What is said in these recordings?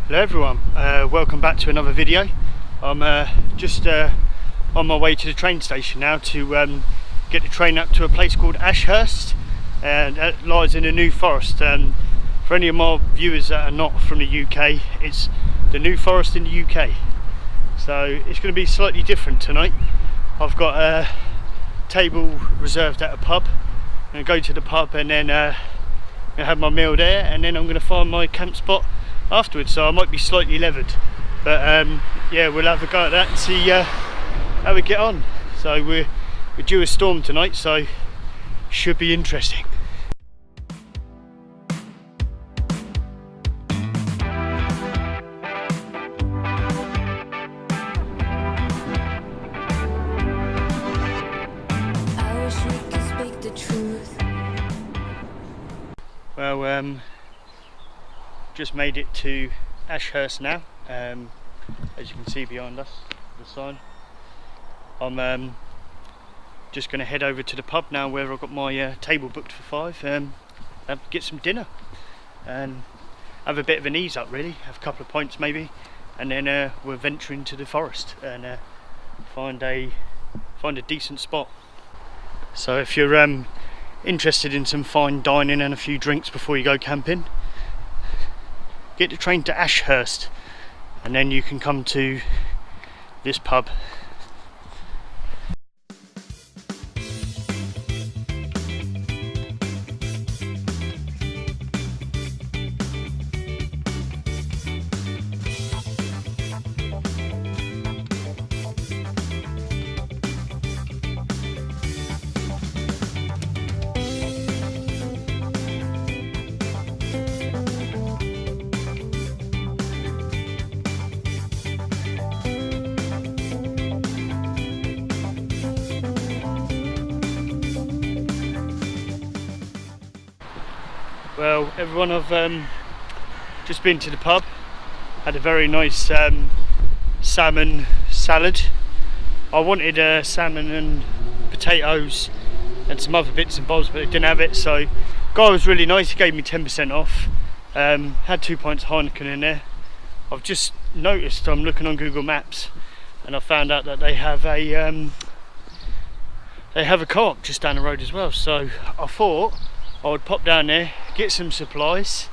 Hello everyone, welcome back to another video. I'm just on my way to the train station now to get the train up to a place called Ashurst, and that lies in the New Forest. For any of my viewers that are not from the UK, it's the New Forest in the UK, so it's going to be slightly different tonight. I've got a table reserved at a pub. I'm going to go to the pub and then have my meal there, and then I'm going to find my camp spot afterwards, so I might be slightly leathered, but yeah, we'll have a go at that and see how we get on. So we're due a storm tonight, so should be interesting. I wish we could speak the truth. Well, just made it to Ashurst now, as you can see behind us, the sign. I'm just going to head over to the pub now where I've got my table booked for 5, and get some dinner and have a bit of an ease up, really, have a couple of pints maybe, and then we'll venture into the forest and find a decent spot. So if you're interested in some fine dining and a few drinks before you go camping, get the train to Ashurst and then you can come to this pub. Well everyone, I've just been to the pub, had a very nice salmon salad. I wanted salmon and potatoes and some other bits and bobs, but they didn't have it, so guy was really nice, he gave me 10% off. Had 2 pints of Heineken in there. I've just noticed, I'm looking on Google Maps and I found out that they have a co-op just down the road as well, so I thought I would pop down there, get some supplies,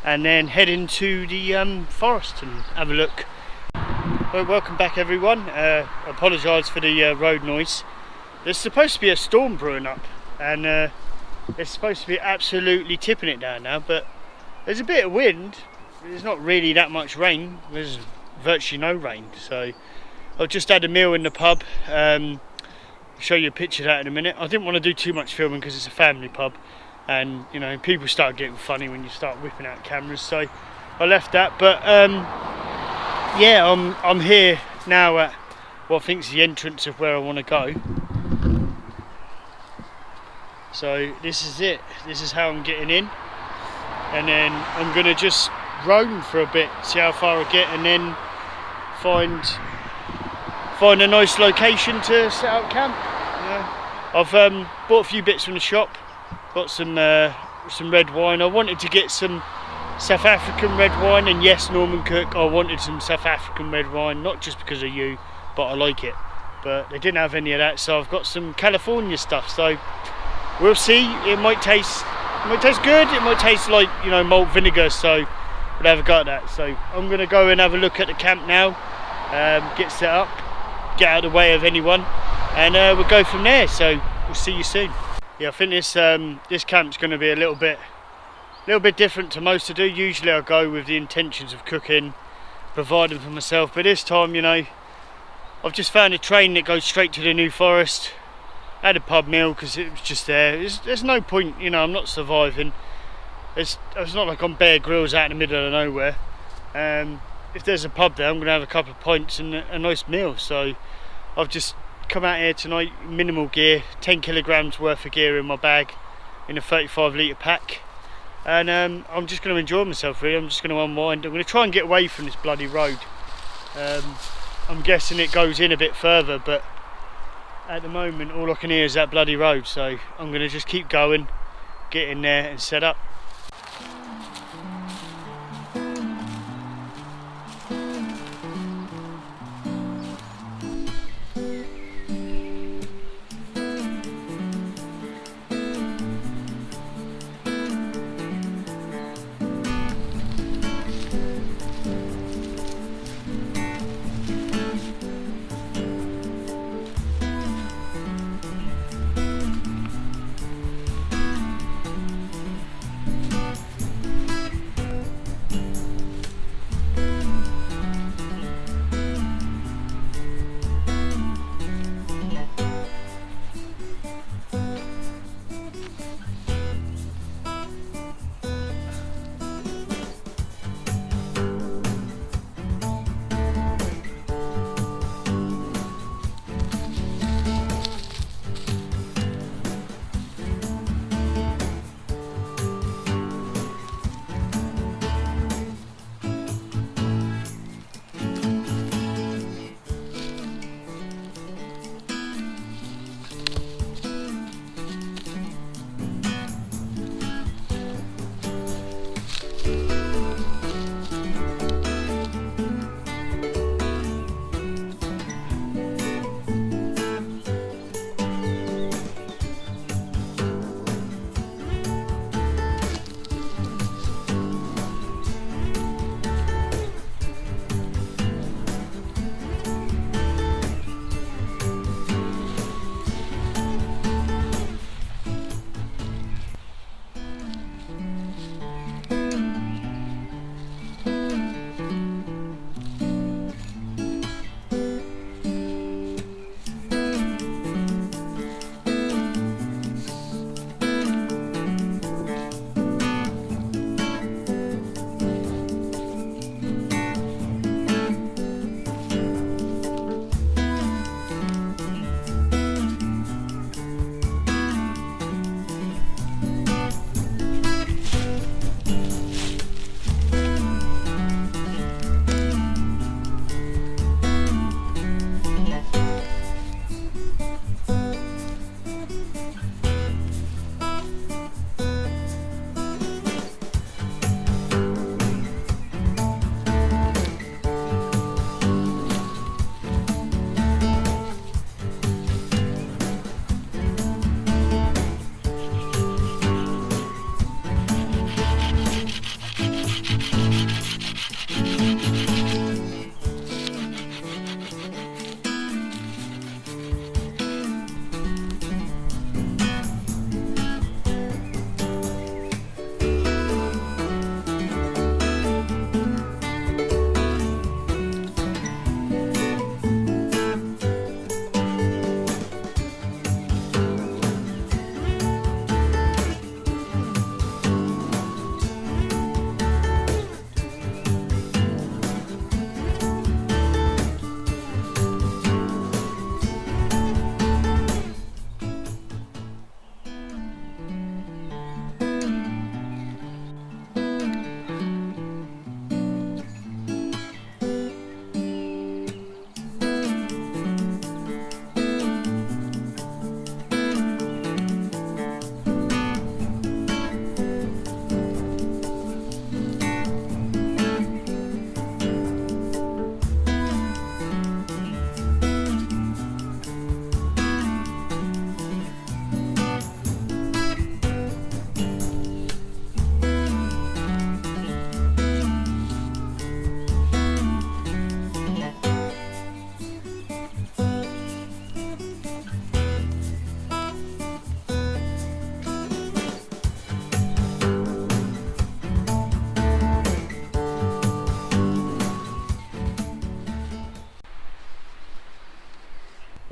and then head into the forest and have a look. Well, welcome back everyone. Apologise for the road noise. There's supposed to be a storm brewing up, and it's supposed to be absolutely tipping it down now, but there's a bit of wind. There's not really that much rain. There's virtually no rain. So I've just had a meal in the pub. I'll show you a picture of that in a minute. I didn't want to do too much filming because it's a family pub, and you know, people start getting funny when you start whipping out cameras, so I left that. But yeah, I'm here now at what I think is the entrance of where I want to go. So this is it, this is how I'm getting in, and then I'm going to just roam for a bit, see how far I get, and then find a nice location to set up camp. Yeah. I've bought a few bits from the shop. Got some red wine. I wanted to get some South African red wine, and yes, Norman Cook, I wanted some South African red wine, not just because of you, but I like it. But they didn't have any of that, so I've got some California stuff. So we'll see. It might taste good. It might taste like, you know, malt vinegar. So we'll have a go at that. So I'm gonna go and have a look at the camp now, get set up, get out of the way of anyone, and we'll go from there. So we'll see you soon. Yeah, I think this camp's going to be a little bit different to most I do. Usually I go with the intentions of cooking, providing for myself, but this time, you know, I've just found a train that goes straight to the New Forest. I had a pub meal because it was just there. There's no point, you know, I'm not surviving. It's not like I'm Bear Grylls out in the middle of nowhere. If there's a pub there, I'm going to have a couple of pints and a nice meal. So I've just come out here tonight, minimal gear, 10 kilograms worth of gear in my bag in a 35 litre pack, and I'm just going to enjoy myself really. I'm just going to unwind. I'm going to try and get away from this bloody road. I'm guessing it goes in a bit further, but at the moment all I can hear is that bloody road, so I'm going to just keep going, get in there and set up.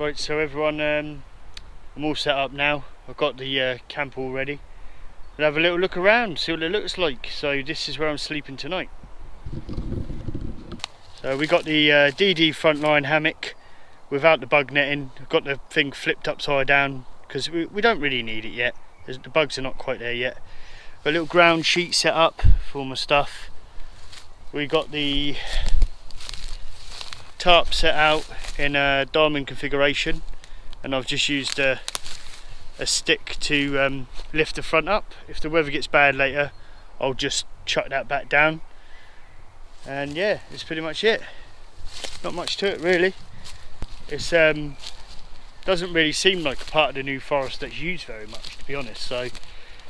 Right, so everyone, I'm all set up now. I've got the camp all ready. We'll have a little look around, see what it looks like. So this is where I'm sleeping tonight. So we got the DD frontline hammock without the bug netting. I've got the thing flipped upside down because we don't really need it yet. The bugs are not quite there yet. Got a little ground sheet set up for all my stuff. We got the tarp set out in a diamond configuration, and I've just used a stick to lift the front up. If the weather gets bad later, I'll just chuck that back down, and yeah, it's pretty much it. Not much to it really. It's doesn't really seem like a part of the New Forest that's used very much, to be honest, so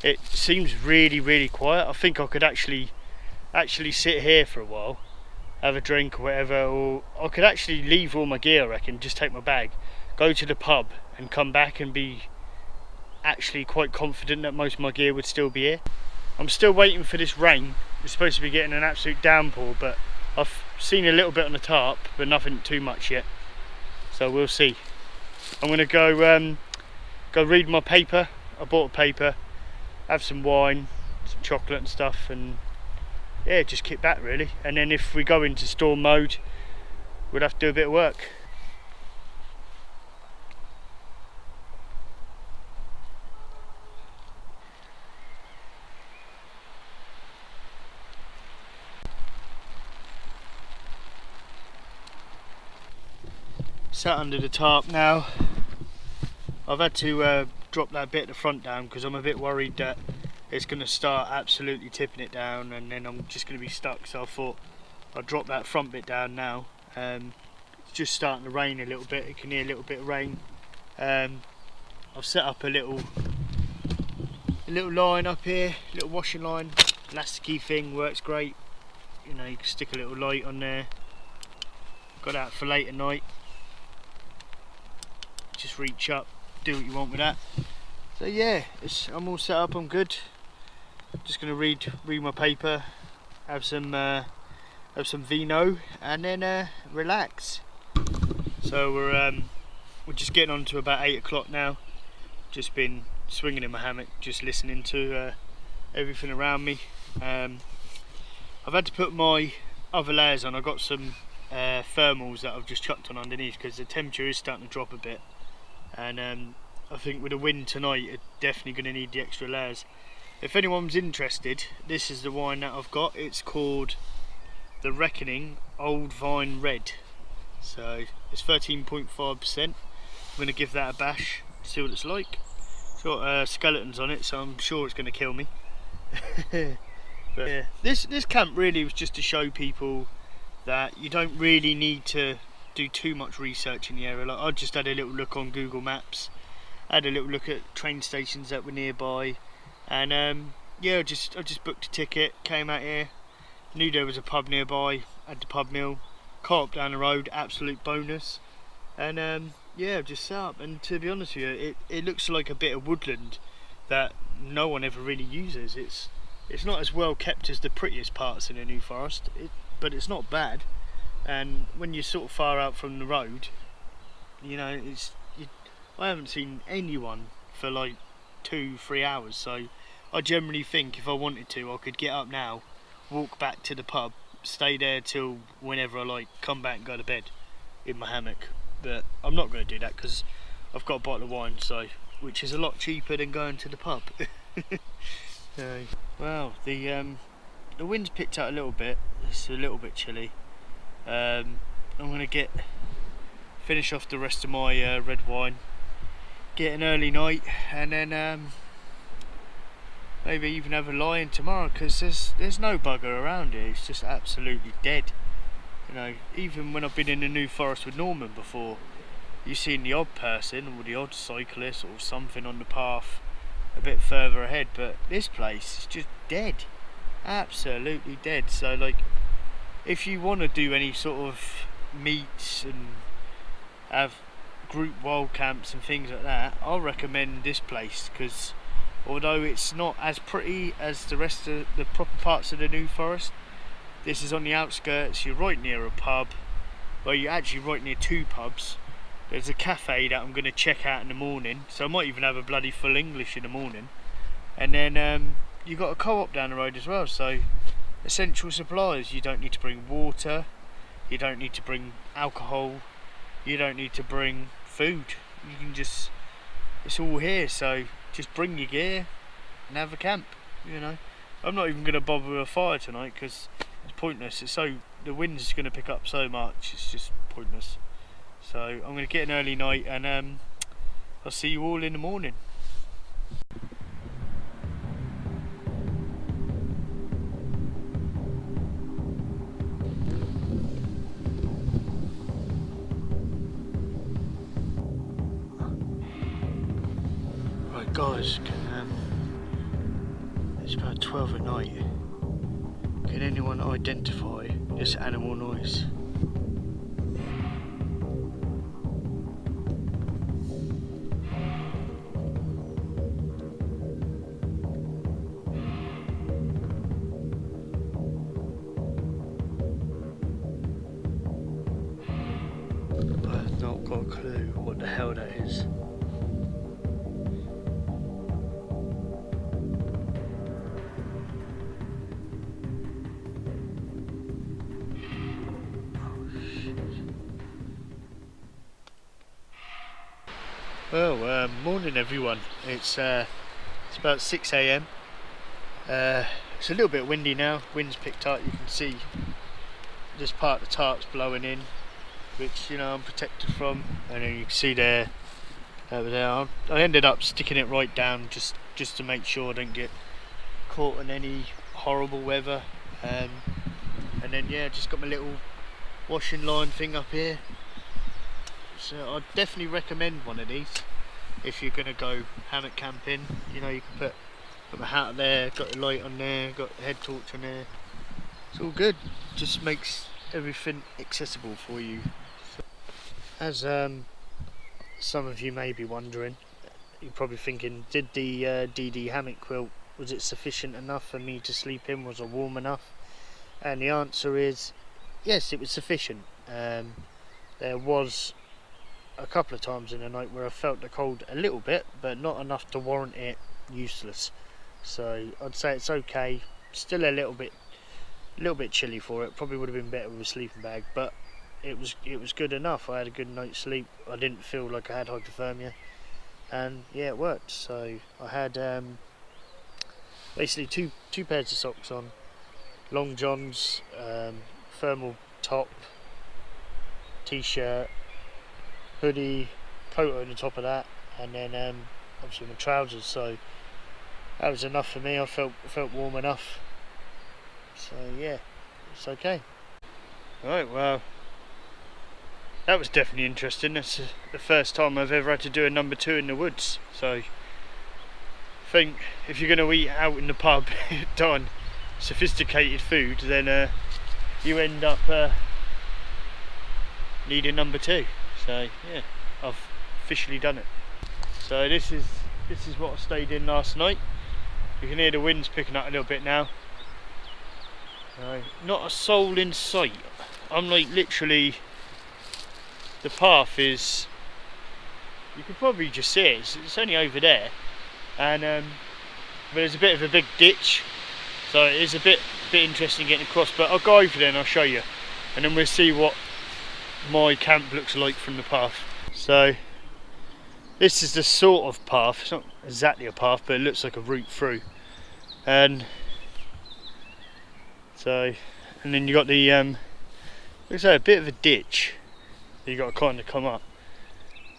it seems really quiet. I think I could actually sit here for a while, have a drink or whatever, or I could actually leave all my gear, I reckon, just take my bag, go to the pub and come back and be actually quite confident that most of my gear would still be here. I'm still waiting for this rain. We're supposed to be getting an absolute downpour, but I've seen a little bit on the tarp, but nothing too much yet, so we'll see. I'm going to go read my paper. I bought a paper, have some wine, some chocolate and stuff, and yeah, just kick back really. And then if we go into storm mode, we'll have to do a bit of work. Sat under the tarp now. I've had to drop that bit at the front down because I'm a bit worried that it's going to start absolutely tipping it down and then I'm just going to be stuck, so I thought I'll drop that front bit down now. It's just starting to rain a little bit, you can hear a little bit of rain. I've set up a little line up here, a little washing line, elasticy thing, works great. You know, you can stick a little light on there. Got that for late at night. Just reach up, do what you want with that. So yeah, I'm all set up, I'm good. Just gonna read my paper, have some vino, and then relax. So we're just getting on to about 8 o'clock now. Just been swinging in my hammock, just listening to everything around me. I've had to put my other layers on. I got some thermals that I've just chucked on underneath because the temperature is starting to drop a bit, and I think with the wind tonight, it's definitely going to need the extra layers. If anyone's interested, this is the wine that I've got. It's called The Reckoning Old Vine Red. So it's 13.5%. I'm going to give that a bash, see what it's like. It's got skeletons on it, so I'm sure it's going to kill me. But yeah, this camp really was just to show people that you don't really need to do too much research in the area. Like, I just had a little look on Google Maps, had a little look at train stations that were nearby, and yeah, I just booked a ticket, came out here, knew there was a pub nearby, had the pub meal, co-op down the road, absolute bonus, and yeah, just set up. And to be honest with you, it looks like a bit of woodland that no one ever really uses. It's not as well kept as the prettiest parts in the New Forest, but it's not bad. And when you're sort of far out from the road, you know, I haven't seen anyone for like 2-3 hours, so I generally think if I wanted to, I could get up now, walk back to the pub, stay there till whenever I like, come back and go to bed in my hammock. But I'm not going to do that because I've got a bottle of wine, so which is a lot cheaper than going to the pub. So, well, the wind's picked up a little bit. It's a little bit chilly. I'm going to finish off the rest of my red wine, get an early night, and then maybe even have a lie-in tomorrow, because there's no bugger around here. It's just absolutely dead. You know, even when I've been in the New Forest with Norman before, you've seen the odd person or the odd cyclist or something on the path a bit further ahead, but this place is just dead, absolutely dead. So like, if you want to do any sort of meets and have group wild camps and things like that, I'll recommend this place, because although it's not as pretty as the rest of the proper parts of the New Forest, this is on the outskirts. You're right near a pub, well, you're actually right near 2 pubs, there's a cafe that I'm going to check out in the morning, so I might even have a bloody full English in the morning. And then you got a co-op down the road as well, so essential supplies. You don't need to bring water, you don't need to bring alcohol, you don't need to bring food. You can just, it's all here, so just bring your gear and have a camp, you know. I'm not even going to bother with a fire tonight because it's pointless. It's so, the wind's going to pick up so much, it's just pointless. So I'm going to get an early night, and I'll see you all in the morning. Right guys, it's about 12 at night. Can anyone identify this animal noise? I've not got a clue what the hell that is. Well, morning everyone. It's about 6 AM. It's a little bit windy now. Wind's picked up. You can see this part of the tarp's blowing in, which, you know, I'm protected from. And then you can see there, over there. I ended up sticking it right down just to make sure I don't get caught in any horrible weather. And then yeah, just got my little washing line thing up here. So I'd definitely recommend one of these if you're gonna go hammock camping. You know, you can put my hat there, got the light on there, got the head torch on there. It's all good. Just makes everything accessible for you. So, as some of you may be wondering, you're probably thinking, did the DD hammock quilt, was it sufficient enough for me to sleep in? Was I warm enough? And the answer is yes, it was sufficient. There was a couple of times in the night where I felt the cold a little bit, but not enough to warrant it useless. So I'd say it's okay. Still a little bit chilly for it. Probably would have been better with a sleeping bag, but it was good enough. I had a good night's sleep. I didn't feel like I had hypothermia, and yeah, it worked. So I had basically two pairs of socks on, long johns, thermal top, t-shirt, hoodie, coat on the top of that, and then obviously my trousers. So that was enough for me. I felt warm enough. So yeah, it's okay. Right, well, that was definitely interesting. That's the first time I've ever had to do a number 2 in the woods. So I think if you're going to eat out in the pub, done sophisticated food, then you end up needing number 2. So yeah, I've officially done it. So this is what I stayed in last night. You can hear the wind's picking up a little bit now. Not a soul in sight. I'm like literally, the path is, you can probably just see it. It's only over there, and but there's a bit of a big ditch, so it is a bit interesting getting across. But I'll go over there and I'll show you, and then we'll see what my camp looks like from the path. So this is the sort of path. It's not exactly a path, but it looks like a route through. And so, and then you got the looks like a bit of a ditch that you got to kind of come up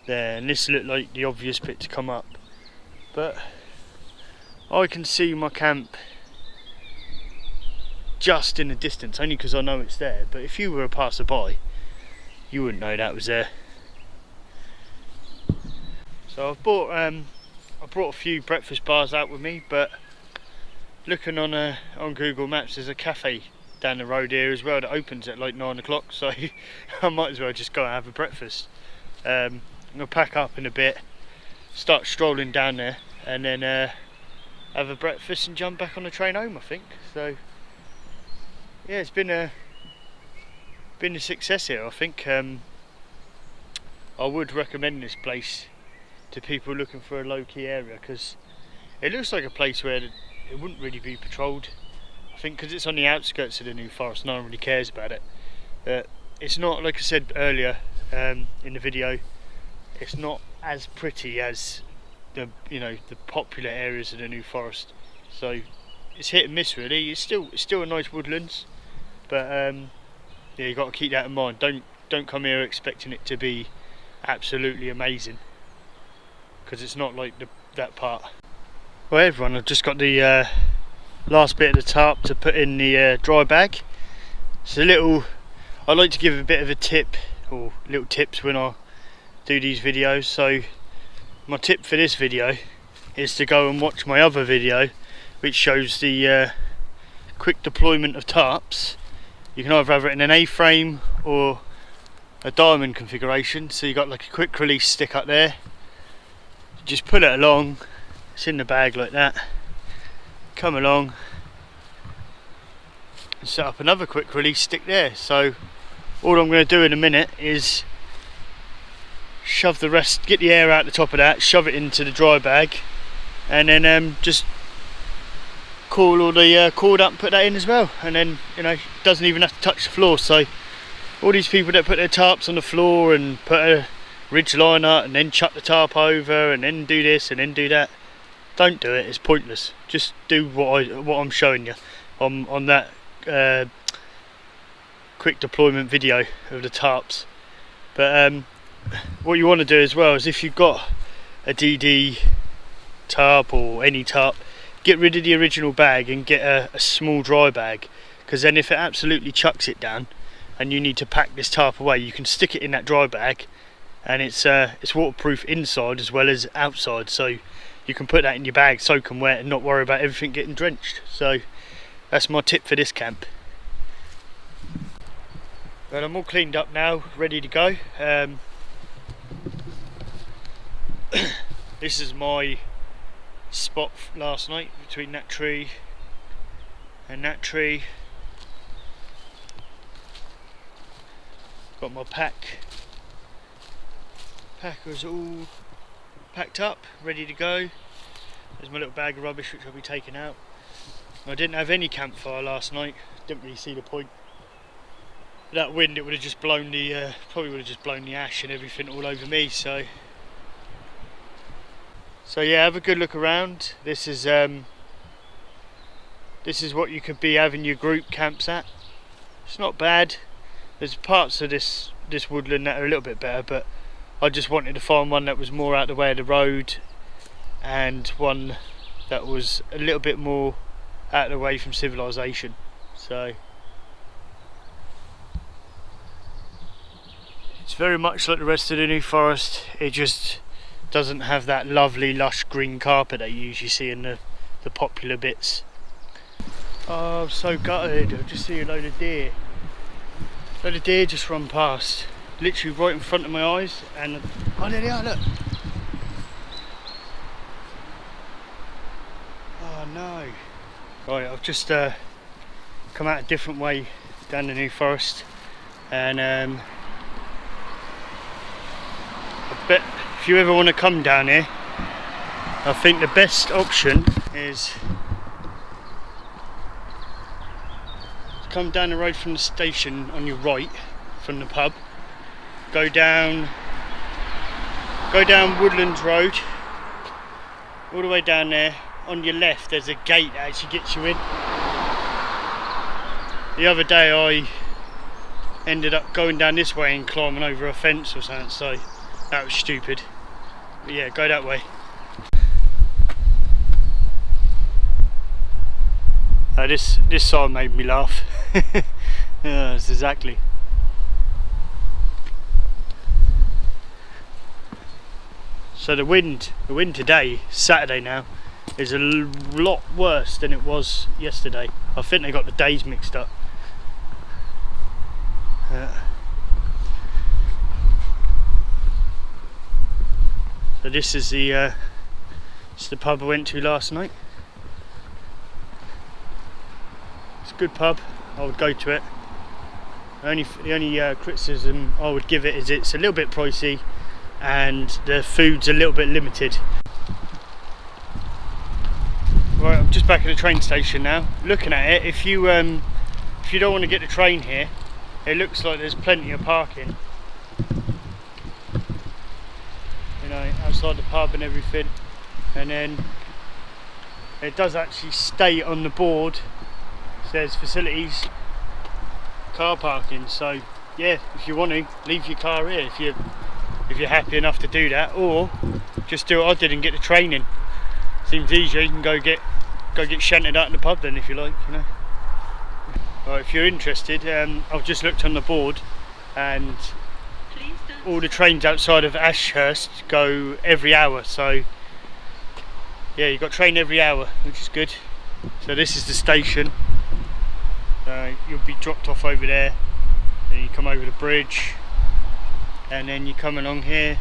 there, and this looked like the obvious bit to come up, but I can see my camp just in the distance, only because I know it's there. But if you were a passerby, you wouldn't know that was there. So I brought a few breakfast bars out with me, but looking on Google Maps, there's a cafe down the road here as well that opens at like 9 o'clock, so I might as well just go and have a breakfast. I'm gonna pack up in a bit, start strolling down there, and then have a breakfast and jump back on the train home, I think. So yeah, it's been a success here, I think. I would recommend this place to people looking for a low-key area, because it looks like a place where it wouldn't really be patrolled. I think because it's on the outskirts of the New Forest, no one really cares about it. But it's not, like I said earlier in the video, it's not as pretty as the the popular areas of the New Forest. So it's hit and miss really. It's still a nice woodlands, but yeah, you got to keep that in mind. Don't come here expecting it to be absolutely amazing, because it's not like that part. Well everyone, I've just got the last bit of the tarp to put in the dry bag. It's a little, I like to give a bit of a tip, or little tips when I do these videos. So my tip for this video is to go and watch my other video, which shows the quick deployment of tarps. You can either have it in an A-frame or a diamond configuration. So you got like a quick release stick up there, just pull it along, it's in the bag like that, come along and set up another quick release stick there. So all I'm going to do in a minute is shove the rest, get the air out the top of that, shove it into the dry bag, and then just coil all the cord up and put that in as well. And then it doesn't even have to touch the floor. So all these people that put their tarps on the floor and put a ridge liner and then chuck the tarp over and then do this and then do that, don't do it. It's pointless. Just do what I'm showing you on that quick deployment video of the tarps. But what you want to do as well is, if you've got a DD tarp or any tarp, get rid of the original bag and get a small dry bag, because then if it absolutely chucks it down and you need to pack this tarp away, you can stick it in that dry bag, and it's waterproof inside as well as outside, so you can put that in your bag soaking wet and not worry about everything getting drenched. So that's my tip for this camp. Well, I'm all cleaned up now, ready to go. This is my spot last night, between that tree and that tree. Got my packers all packed up, ready to go. There's my little bag of rubbish which I'll be taking out. I didn't have any campfire last night, didn't really see the point. That wind, it would have just blown the probably would have just blown the ash and everything all over me. So yeah, have a good look around. This is what you could be having your group camps at. It's not bad. There's parts of this woodland that are a little bit better, but I just wanted to find one that was more out the way of the road, and one that was a little bit more out of the way from civilization. So it's very much like the rest of the New Forest. It just doesn't have that lovely lush green carpet that you usually see in the popular bits. Oh, I'm so gutted. I just see a load of deer. A load of deer just run past, literally right in front of my eyes, and oh, there they are, look. Oh no. Right, I've just come out a different way down the New Forest, and I bet if you ever want to come down here, I think the best option is to come down the road from the station on your right, from the pub, go down Woodland Road, all the way down there. On your left there's a gate that actually gets you in. The other day I ended up going down this way and climbing over a fence or something, so that was stupid. But yeah, go that way. This side made me laugh. Yeah, that's exactly. So the wind today, Saturday now, is a lot worse than it was yesterday. I think they got the days mixed up. So this is the pub I went to last night. It's a good pub. I would go to it. The only criticism I would give it is it's a little bit pricey, and the food's a little bit limited. Right, I'm just back at the train station now. Looking at it, if you don't want to get the train here, it looks like there's plenty of parking. You know, outside the pub and everything. And then it does actually state on the board, says facilities, car parking. So yeah, if you want to, leave your car here if you're happy enough to do that, or just do what I did and get the train in. Seems easier. You can go get shanted out in the pub then if you like, you know. Right, if you're interested, I've just looked on the board, and all the trains outside of Ashurst go every hour. So yeah, you've got train every hour, which is good. So this is the station. You'll be dropped off over there, then you come over the bridge, and then you come along here,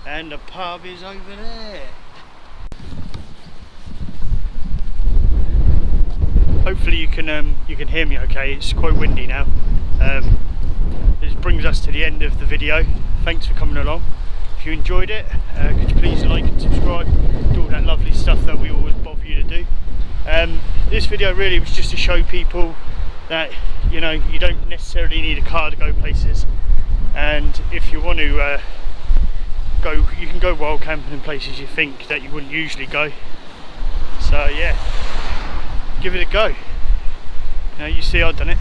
and the pub is over there. Hopefully you can hear me okay. It's quite windy now. This brings us to the end of the video. Thanks for coming along. If you enjoyed it, could you please like and subscribe, do all that lovely stuff that we always bother you to do. This video really was just to show people that, you know, you don't necessarily need a car to go places, and if you want to go, you can go wild camping in places you think that you wouldn't usually go. So yeah, give it a go. Now you see I've done it.